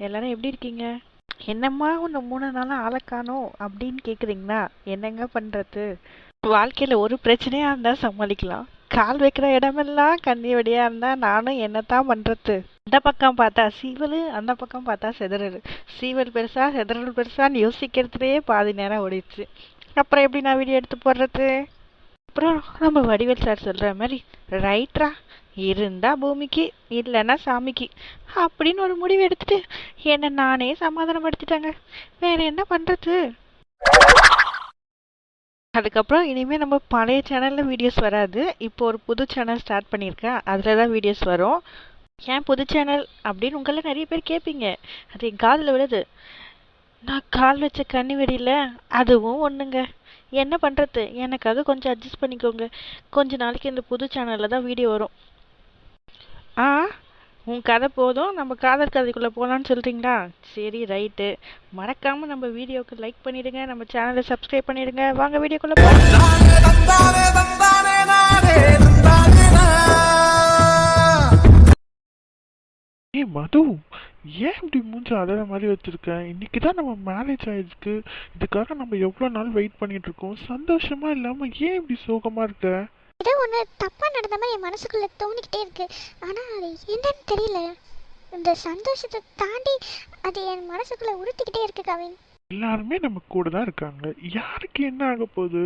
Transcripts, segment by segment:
எல்லாரும் எப்படி இருக்கீங்க? என்னம்மா உன்னை 3 நாளா ஆளை காணோம் அப்படின்னு கேக்குறீங்களா? என்னங்க பண்றது? வாழ்க்கையில ஒரு பிரச்சனையா இருந்தா சமாளிக்கலாம். கால் வைக்கிற இடமெல்லாம் கண்ணி வெடியா இருந்தா நானும் என்னத்தான் பண்றது? இந்த பக்கம் பார்த்தா சீவலு, அந்த பக்கம் பார்த்தா செதறலு. சீவல் பெருசா செதறல் பெருசான்னு யோசிக்கிறதுலயே பாதி நேரம் ஓடிடுச்சு. அப்புறம் எப்படி நான் வீடியோ எடுத்து போடுறது? அப்புறம் நம்ம வடிவேல் சார் சொல்ற மாதிரி ரைட்ரா, இருந்தா பூமிக்கு இல்லைன்னா சாமிக்கு அப்படின்னு ஒரு முடிவு எடுத்துட்டு என்ன நானே சமாதானப்படுத்திட்டாங்க. வேற என்ன பண்றது? அதுக்கப்புறம் இனிமே நம்ம பழைய சேனல்ல வீடியோஸ் வராது. இப்போ ஒரு புது சேனல் ஸ்டார்ட் பண்ணியிருக்கேன், அதுல தான் வீடியோஸ் வரும். ஏன் புது சேனல் அப்படின்னு உங்கள நிறைய பேர் கேட்பீங்க. அது என் காதில் விழுது. நான் கால் வச்ச கண்ணி வெடியில அதுவும் ஒண்ணுங்க. என்ன பண்றது? எனக்காக கொஞ்சம் அட்ஜஸ்ட் பண்ணிக்கோங்க. கொஞ்ச நாளைக்கு இந்த புது சேனல்ல தான் வீடியோ வரும். ஆ, உன் கதை போதும், நம்ம காதல் கதைக்குள்ள போலான்னு சொல்றீங்களா? சரி, ரைட்டு. மறக்காம நம்ம வீடியோக்கு லைக் பண்ணிடுங்க, நம்ம சேனலை சப்ஸ்கிரைப் பண்ணிடுங்க. வாங்க வீடியோக்குள்ள போலாம். ஏய் மது, ஏன் இப்படி மூஞ்ச அழற மாதிரி வச்சிருக்க? இன்னைக்கு தான் நம்ம மேரேஜ் ஆயிருக்கு. இதுக்காக நம்ம எவ்வளோ நாள் வெயிட் பண்ணிட்டு இருக்கோம். சந்தோஷமா இல்லாம ஏன் இப்படி சோகமா இருக்க? ஏதோ ஒன்று தப்பாக நடந்த மாதிரி என் மனசுக்குள்ளே தோணிக்கிட்டே இருக்கு. ஆனால் அது என்னன்னு தெரியல. இந்த சந்தோஷத்தை தாண்டி அது என் மனசுக்குள்ளே உறுத்திக்கிட்டே இருக்கு கவின். எல்லாருமே நம்ம கூட தான் இருக்காங்க. யாருக்கு என்ன ஆக போகுது?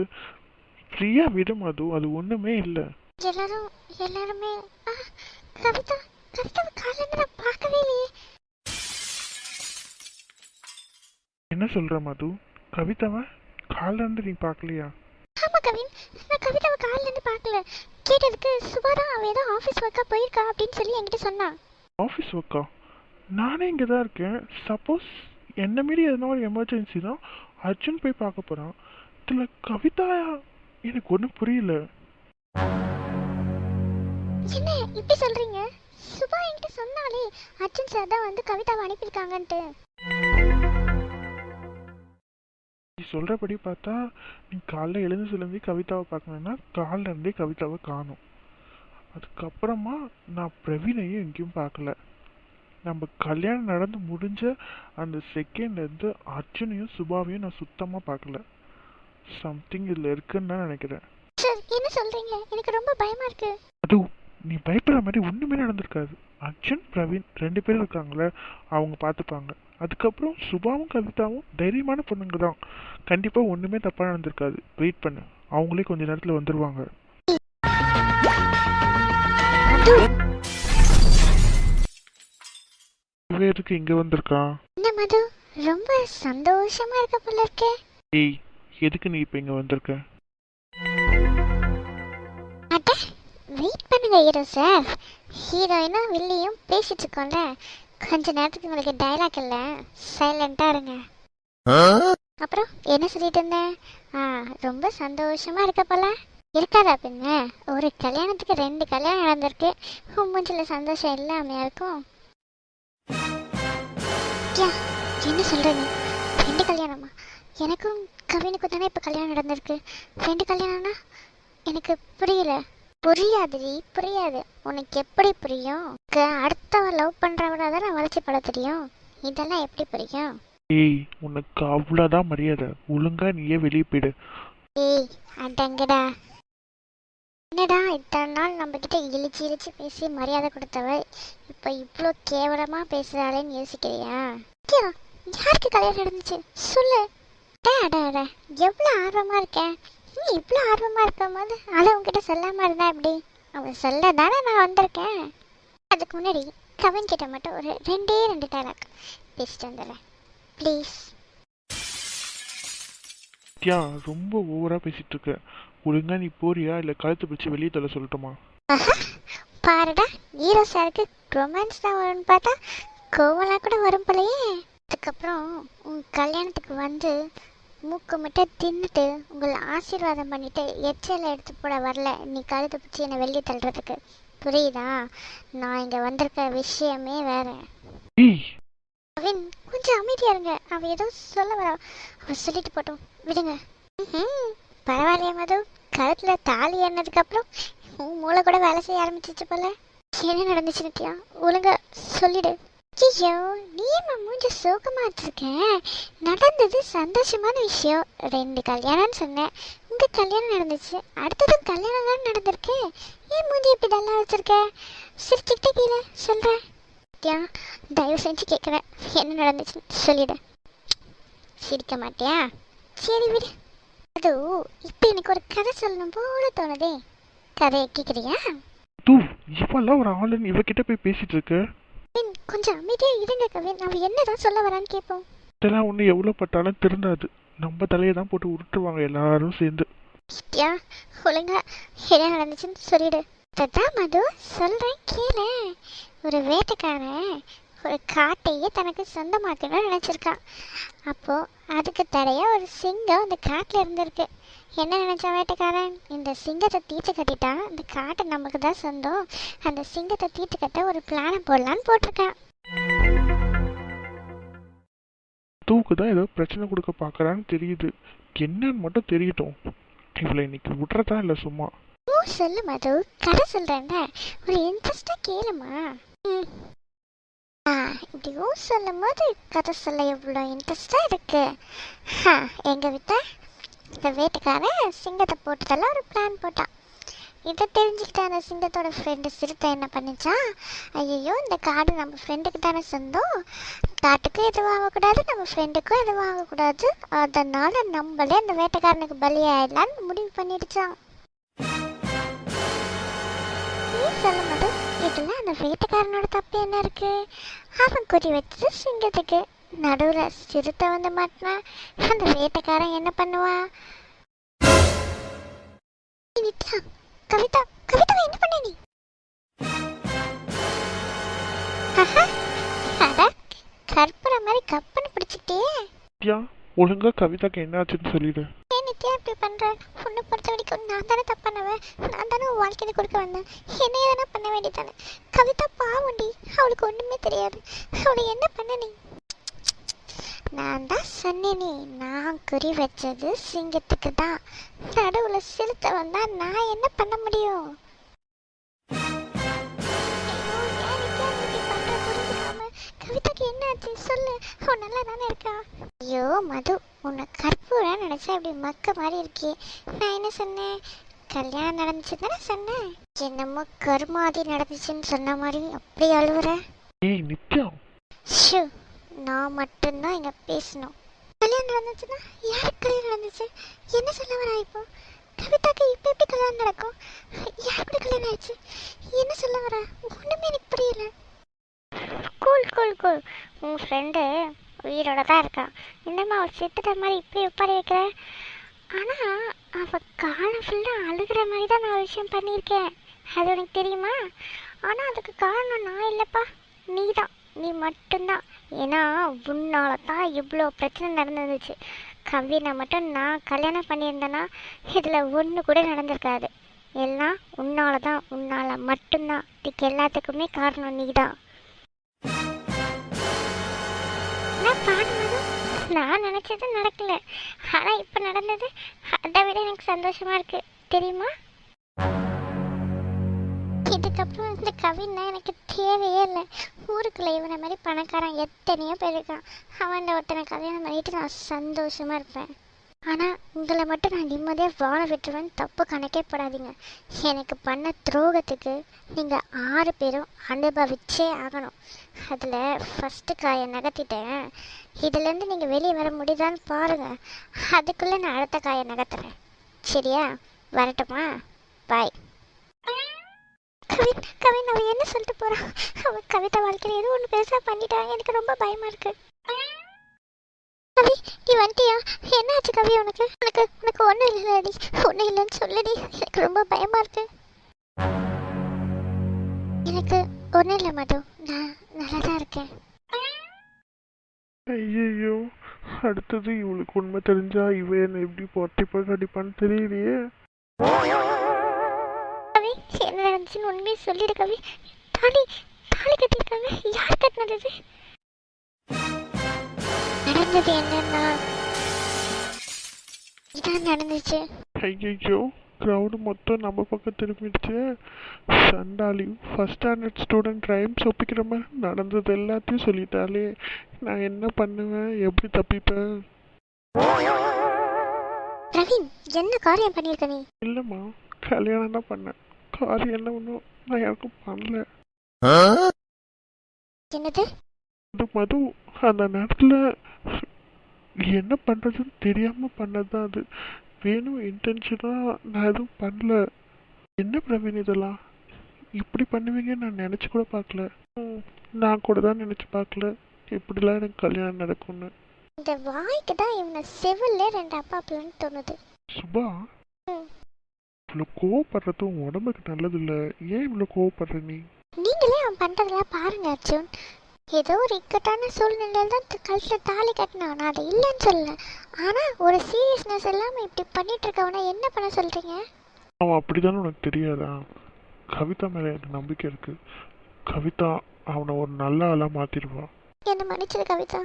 ஃப்ரீயா விடு மது, அது ஒண்ணுமே இல்லை. எல்லாரும் எல்லாருமே ஆ, கவிதா கவிதாவை காலேருந்து நான் பார்க்கவே இல்லையே. என்ன சொல்ற மது? கவிதாவை காலைல இருந்து நீ பார்க்கலையா? ஆமாம் கவின், நான் கவிதாவை காலேருந்து பார்க்கல. கேட்டதுக்கு சுபா தான் அவள் ஏதோ ஆஃபீஸ் ஒர்க்காக போயிருக்கா அப்படின்னு சொல்லி என்கிட்ட சொன்னான். ஆஃபீஸ் ஒர்க்கா? நானே இங்கே தான் இருக்கேன். சப்போஸ் என்ன மீறி எதனா ஒரு எமர்ஜென்சி தான் அர்ஜுன் போய் பார்க்க போகிறான். இதில் கவிதா எனக்கு ஒன்றும் புரியல. என்ன இப்படி சொல்கிறீங்க? சுபா என்கிட்ட சொன்னாலே அர்ஜுன் சார் தான் வந்து கவிதாவை அனுப்பியிருக்காங்கன்ட்டு. நீ சொல்கிறபடி பார்த்தா நீ காலைல எழுந்து சிலந்தி கவிதாவை பார்க்கணுன்னா காலைல இருந்தே கவிதாவை காணும். அதுக்கப்புறமா நான் பிரவீனையும் எங்கேயும் பார்க்கல. நம்ம கல்யாணம் நடந்து முடிஞ்ச அந்த செகண்ட்லேருந்து அர்ஜுனையும் சுபாவையும் நான் சுத்தமாக பார்க்கல. சம்திங் இதில் இருக்குன்னு தான் நினைக்கிறேன். சார் என்ன சொல்கிறீங்க? எனக்கு ரொம்ப பயமாக இருக்கு. அது நீ பயப்படுற மாதிரி ஒன்றுமே நடந்திருக்காது. அர்ஜுன் பிரவீன் 2 பேரும் இருக்காங்களே, அவங்க பார்த்துப்பாங்க. அதுக்கப்புறம் சுபாவும் கவிதாவும் தைரியமான பொண்ணுங்க தான். கண்டிப்பாக ஒன்றுமே தப்பாக நடந்திருக்காது. வெயிட் பண்ணு, அவங்களே கொஞ்ச நேரத்தில் வந்துடுவாங்க. இவன் எதுக்கு இங்கே வந்திருக்கான்? என்ன மது, ரொம்ப சந்தோஷமா இருக்க போல இருக்கே. ஏய், எதுக்கு நீ இப்போ இங்கே வந்திருக்க? அட வெயிட் பண்ணுங்க ஹீரோ சார். ஹீரோயினும் வில்லியும் பேசிட்டு இருக்கோம்ல, கொஞ்ச நேரத்துக்கு உங்களுக்கு டைலாக் இல்லை, சைலண்டா இருங்க. அப்புறம் என்ன சொல்லிட்டு இருந்தேன்? ரொம்ப சந்தோஷமா இருக்க போல இருக்காதா பின்ன? ஒரு கல்யாணத்துக்கு 2 கல்யாணம் நடந்திருக்கு. மூஞ்சில சந்தோஷம் இல்லாமையா இருக்கும்? என்ன சொல்றது? 2 கல்யாணமா? எனக்கும் கவினுக்கும் தானே இப்ப கல்யாணம் நடந்திருக்கு. 2 கல்யாணம்னா எனக்கு புரியல. புரியாதுடி, புரியாது. உனக்கு எப்படி புரியும்? அடுத்தவ லவ் பண்றவனா தானே வளர்ச்சி பட தெரியும். இதெல்லாம் எப்படி புரியும்? ஏய், உனக்கு அவ்வளோதான் மரியாதை. ஒழுங்கா நீயே வெளியே போயிடு. ஏய் அடங்கடா. என்னடா இத்தனை நாள் நம்ம கிட்ட இழிச்சு இழிச்சு பேசி மரியாதை கொடுத்தவ இப்ப இவ்வளோ கேவலமா பேசுறாளேன்னு யோசிக்கிறியா? யாருக்கு கல்யாணம் நடந்துச்சு சொல்லு. அட எவ்வளோ ஆர்வமா இருக்கேன். நீ இவ்வளோ ஆர்வமா இருக்கும் போது அதை உங்ககிட்ட சொல்லாம இருந்தா எப்படி? அவன் சொல்ல தானே நான் வந்திருக்கேன். அதுக்கு முன்னாடி கவின் கிட்ட மட்டும் ஒரு 2 டைலாக் பேசிட்டு வந்துடுறேன் ப்ளீஸ். ரொம்ப ஓவரா பேசிட்டு இருக்க. ஒழுங்கா நீ போறியா இல்லை கழுத்து பிடிச்சி வெளியே தள்ள சொல்லட்டுமா? பாருடா, ஹீரோ சாருக்கு ரொமான்ஸ் தான் வரும்னு பார்த்தா கோவலாம் கூட வரும் போலயே. அதுக்கப்புறம் உன் கல்யாணத்துக்கு வந்து மூக்கு மட்டும் தின்னுட்டு உங்களை ஆசீர்வாதம் பண்ணிட்டு எச்சல எடுத்து போட வரல நீ கழுத்து பிடிச்சி என்னை வெளியே தள்ளுறதுக்கு. புரியுதா? நான் இங்க வந்திருக்க விஷயமே வேற. அவன் கொஞ்சம் அமைதியா இருங்க. அவ ஏதோ சொல்ல வர, அவ சொல்லிட்டு போட்டோம், விடுங்க. பரவாயில்லையா மது, கழுத்துல தாலி ஏறினதுக்கு அப்புறம் உன் மூளை கூட வேலை செய்ய ஆரம்பிச்சிச்சு போல. என்ன நடந்துச்சு நித்யா? ஒழுங்கா சொல்லிடு. ஐயோ நீ ஏம்மா மூஞ்ச சோகமா வச்சிருக்க? நடந்தது சந்தோஷமான விஷயம். 2 கல்யாணம்னு சொன்னேன். உங்க கல்யாணம் நடந்துச்சு. அடுத்ததும் கல்யாணம் தான் நடந்திருக்கு. ஏன் மூஞ்சி இப்படி டல்லா வச்சிருக்க? சிரிச்சுக்கிட்டே கீழே சொல்றேன். தயவு செஞ்சு கேட்குறேன், என்ன நடந்துச்சுன்னு சொல்லிடு. சிரிக்க மாட்டியா? சரி விடு. அது இப்போ எனக்கு ஒரு கதை சொல்லணும் போல தோணுதே. கதையை கேட்குறியா? தூ இவெல்லாம் ஒரு ஆளுன்னு இவகிட்ட போய் பேசிட்டு இருக்க. கொஞ்சம் அமைதியா இருங்க கவின். அவன் என்னதான் சொல்ல வரான்னு கேட்போம். இதெல்லாம் ஒன்று எவ்வளோ பட்டாலும் திருந்தாது. நம்ம தலையை தான் போட்டு உருட்டுவாங்க எல்லாரும் சேர்ந்து. ஒழுங்கா என்ன நடந்துச்சுன்னு சொல்லிடு. அதான் மது சொல்றேன் கேளு. ஒரு வேட்டைக்காரன் ஒரு காட்டையே தனக்கு சொந்தமாக்கணும்னு நினைச்சிருக்கான். அப்போ அதுக்கு தடையா ஒரு சிங்கம் அந்த காட்டுல இருந்திருக்கு. என்ன நினைச்ச வேட்டைக்காரன், இந்த சிங்கத்தை தீர்த்து கட்டிட்டா அந்த காட்டை நமக்கு தான் சொந்தம். அந்த சிங்கத்தை தீர்த்து கட்ட ஒரு பிளானை போடலான்னு போட்டிருக்கான். தூக்கு தான் ஏதோ பிரச்சனை கொடுக்க பார்க்கறான்னு தெரியுது. என்னன்னு மட்டும் தெரியட்டும். இவளை இன்னைக்கு விட்றதா இல்லை சும்மா. சொல்லு மது, கதை சொல்றேன்ல, ஒரு இன்ட்ரெஸ்டா கேளுமா. இப்படி சொல்லும் போது கதை சொல்ல எவ்வளோ இன்ட்ரெஸ்டா இருக்கு. எங்க வீட்டை இந்த வேட்டைக்காரன் சிங்கத்தை போட்டதெல்லாம் ஒரு பிளான் போட்டான். இதை தெரிஞ்சுக்கிட்ட அந்த சிங்கத்தோட ஃப்ரெண்டு சிறுத்தை என்ன பண்ணிச்சா, ஐயோ இந்த காடு நம்ம ஃப்ரெண்டுக்கு தானே சொந்தம், காட்டுக்கும் எதுவும் ஆகக்கூடாது, நம்ம ஃப்ரெண்டுக்கும் எதுவும் ஆகக்கூடாது, அதனால நம்மளே அந்த வேட்டைக்காரனுக்கு பலியாயிடலான்னு முடிவு பண்ணிடுச்சான். நீ சொல்ல மாட்டேன், இதுல அந்த வேட்டைக்காரனோட தப்பு என்ன இருக்கு? அவன் குறி வச்சது சிங்கத்துக்கு. நடுவுல சிறுத்தை வந்து மாட்டினா அந்த வேட்டைக்காரன் என்ன பண்ணுவான்? கவிதா, கவிதாவை என்ன பண்ண நீ? கற்பூர மாதிரி கப்பன்னு பிடிச்சிட்டே. ஒழுங்கா கவிதாக்கு என்ன ஆச்சுன்னு சொல்லிடு. நித்யா இப்படி பண்ற? உன்னை பொறுத்த வரைக்கும் நான் தானே தப்பானவன். நான் தானே உன் வாழ்க்கையில கொடுக்க வந்தேன். என்ன எதனா பண்ண வேண்டியதானே? கவிதா பாவண்டி, அவளுக்கு ஒண்ணுமே தெரியாது. அவளை என்ன பண்ண நீ? நான் தான் சொன்னேனே, நான் குறி வச்சது சிங்கத்துக்கு தான். நடுவுல சிறுத்தை வந்தா நான் என்ன பண்ண முடியும்? கவிதாக்கு என்ன ஆச்சு சொல்லு, அவன் நல்லா தானே இருக்கா? ஐயோ மது, உன்னை கற்பூரா நினைச்சா இப்படி மக்க மாதிரி இருக்கே. நான் என்ன சொன்னேன்? கல்யாணம் நடந்துச்சு தானே சொன்னேன். என்னமோ கருமாதி நடந்துச்சுன்னு சொன்ன மாதிரி அப்படி அழுவுற. ஷூ, நான் மட்டும்தான் இங்க பேசணும். கல்யாணம் நடந்துச்சுன்னா யாருக்கு கல்யாணம் நடந்துச்சு? என்ன சொல்ல வரா இப்போ? கவிதாக்கு இப்ப எப்படி கல்யாணம் நடக்கும்? யாருக்கு கல்யாணம் ஆயிடுச்சு? என்ன சொல்ல வரா? ஒண்ணுமே எனக்கு புரியல. கூல் கூல் கூல், உன் ஃப்ரெண்டு உயிரோட தான் இருக்கான். என்னம்மா அவள் செத்துட்ட மாதிரி இப்படி உட்கார வைக்கிற? ஆனால் அவள் காலம் ஃபுல்லாக அழுகிற மாதிரி தான் நான் விஷயம் பண்ணியிருக்கேன். அது உனக்கு தெரியுமா? ஆனால் அதுக்கு காரணம் நான் இல்லைப்பா, நீ தான், நீ மட்டும்தான். ஏன்னா உன்னால தான் இவ்வளோ பிரச்சனை நடந்துருந்துச்சு. கவினை மட்டும் நான் கல்யாணம் பண்ணியிருந்தேன்னா இதில் ஒன்று கூட நடந்திருக்காது. எல்லாம் உன்னால தான், உன்னால் மட்டும்தான். இதுக்கு எல்லாத்துக்குமே காரணம் நீ தான். நான் நினைச்சது நடக்கல, ஆனா இப்ப நடந்தது அதை விட எனக்கு சந்தோஷமா இருக்கு தெரியுமா? இதுக்கப்புறம் இந்த கவின்னா எனக்கு தேவையே இல்லை. ஊருக்குள்ள இவனை மாதிரி பணக்காரன் எத்தனையோ பேர் இருக்கான். அவன் ஒருத்தனை கல்யாணம் பண்ணிட்டு நான் சந்தோஷமா இருப்பேன். ஆனால் உங்களை மட்டும் நான் நிம்மதியாக வாழ விட்டுருவேன்னு தப்பு கணக்கே போடாதீங்க. எனக்கு பண்ண துரோகத்துக்கு நீங்கள் 6 பேரும் அனுபவிச்சே ஆகணும். அதில் ஃபஸ்ட்டு காயை நகர்த்திட்டேன். இதுலேருந்து நீங்கள் வெளியே வர முடியுதான்னு பாருங்கள். அதுக்குள்ளே நான் அடுத்த காயை நகர்த்துறேன். சரியா? வரட்டுமா? பாய். கவின், கவின் அவன் என்ன சொல்லிட்டு போகிறான்? அவன் கவிதா வாழ்க்கையில் ஏதோ ஒன்று பெருசாக பண்ணிட்டான். எனக்கு ரொம்ப பயமாக இருக்கு. கவி, நீ வந்துட்டியா? என்னாச்சு கவி உனக்கு? உனக்கு உனக்கு ஒன்றும் இல்லைடி, ஒன்றும் இல்லைன்னு சொல்லுடி. எனக்கு ரொம்ப பயமா இருக்கு. எனக்கு ஒன்றும் இல்லை மது, நான் நல்லா தான் இருக்கேன். ஐயோ, அடுத்தது இவளுக்கு உண்மை தெரிஞ்சா இவ என்ன எப்படி பொட்டிப்பான்னு அடிப்பான்னு தெரியலையே. கவி, என்ன நடந்துச்சுன்னு உண்மையை சொல்லிடு கவி. தாலி தாலி கட்டியிருக்காங்க. யார் கட்டினது? நடந்தது என்னன்னா இதான் நடந்துச்சு. ஐயோ, க்ரௌடு மொத்தம் நம்ம பக்கம் திரும்பிடுச்சு. சண்டாளி ஃபர்ஸ்ட் ஸ்டாண்டர்ட் ஸ்டூடெண்ட் ரைம்ஸ் ஒப்பிக்கிற மாதிரி நடந்தது எல்லாத்தையும் சொல்லிட்டாலே. நான் என்ன பண்ணுவேன், எப்படி தப்பிப்பேன்? பிரவீன், என்ன காரியம் பண்ணியிருக்க நீ? இல்லைம்மா, கல்யாணம் தான் பண்ணேன். காரியம் என்ன ஒன்றும் நான் யாருக்கும் பண்ணல. என்னது? அது மது, அந்த நேரத்தில் என்ன பண்ணுறதுன்னு தெரியாமல் பண்ணது தான் அது. வேணும் இன்டென்ஷனாக நான் எதுவும் பண்ணல. என்ன பிரவீன் இதெல்லாம் இப்படி பண்ணுவீங்கன்னு நான் நினச்சி கூட பார்க்கல. நான் கூட தான் நினச்சி பார்க்கல இப்படிலாம் எனக்கு கல்யாணம் நடக்கும்னு. இந்த வாய்க்கு தான் இவனை செவிலே 2 அப்பா பிள்ளைன்னு தோணுது. சுபா, இவ்வளோ கோவப்படுறதும் உடம்புக்கு நல்லது இல்லை. ஏன் இவ்வளோ கோவப்படுற நீ? நீங்களே அவன் பண்றதெல்லாம் பாருங்க அர்ஜுன். ஏதோ ஒரு இக்கட்டான சூழ்நிலையில தான் கழுத்தில் தாலி கட்டினான். நான் அதை இல்லைன்னு சொல்லல. ஆனா ஒரு சீரியஸ்னஸ் இல்லாம இப்படி பண்ணிட்டு இருக்கவனை என்ன பண்ண சொல்றீங்க? அவன் அப்படிதானே உனக்கு தெரியாதா? கவிதா மேலே எனக்கு நம்பிக்கை இருக்கு. கவிதா அவனை ஒரு நல்ல ஆளாக மாற்றிடுவான். என்ன மன்னிச்சிரு கவிதா.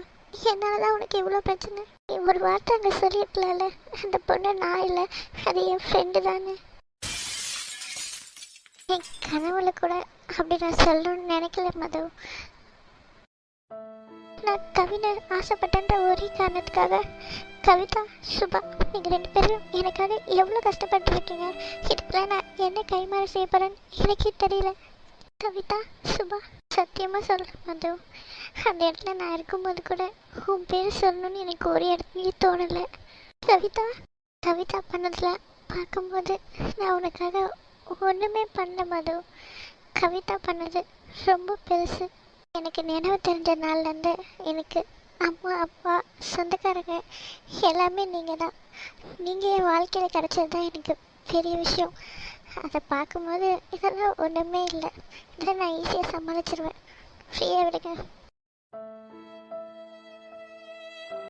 என்னாலதான் உனக்கு இவ்வளோ பிரச்சனை. நீ ஒரு வார்த்தை அங்கே சொல்லியிருக்கலாம்ல. அந்த பொண்ணு நான் இல்லை, அது என் ஃப்ரெண்டு தானே. என் கனவுல கூட அப்படி நான் சொல்லணும்னு நினைக்கல மது. நான் கவினை ஆசைப்பட்டேன்ற ஒரே காரணத்துக்காக கவிதா, சுபா, நீங்கள் 2 பேரும் எனக்காக எவ்வளோ கஷ்டப்பட்டுருக்கீங்க. இதுக்கெல்லாம் நான் என்ன கைமாறு செய்ய போகிறேன்னு எனக்கே தெரியல. கவிதா, சுபா, சத்தியமாக சொல்கிறேன் மது, அந்த இடத்துல நான் இருக்கும்போது கூட உன் பேர் சொல்லணும்னு எனக்கு ஒரு இடத்துலையும் தோணலை. கவிதா கவிதா பண்ணதில் பார்க்கும்போது நான் உனக்காக ஒன்றுமே பண்ணல மது. கவிதா பண்ணது ரொம்ப பெருசு. எனக்கு நினைவு தெரிஞ்ச நாள்லேருந்து எனக்கு அம்மா, அப்பா, சொந்தக்காரங்க எல்லாமே நீங்கள் தான். நீங்கள் என் வாழ்க்கையில் கிடச்சது தான் எனக்கு பெரிய விஷயம். அதை பார்க்கும்போது இதெல்லாம் ஒன்றுமே இல்லை. இதை நான் ஈஸியாக சமாளிச்சிருவேன். ஃப்ரீயாக விடுங்க.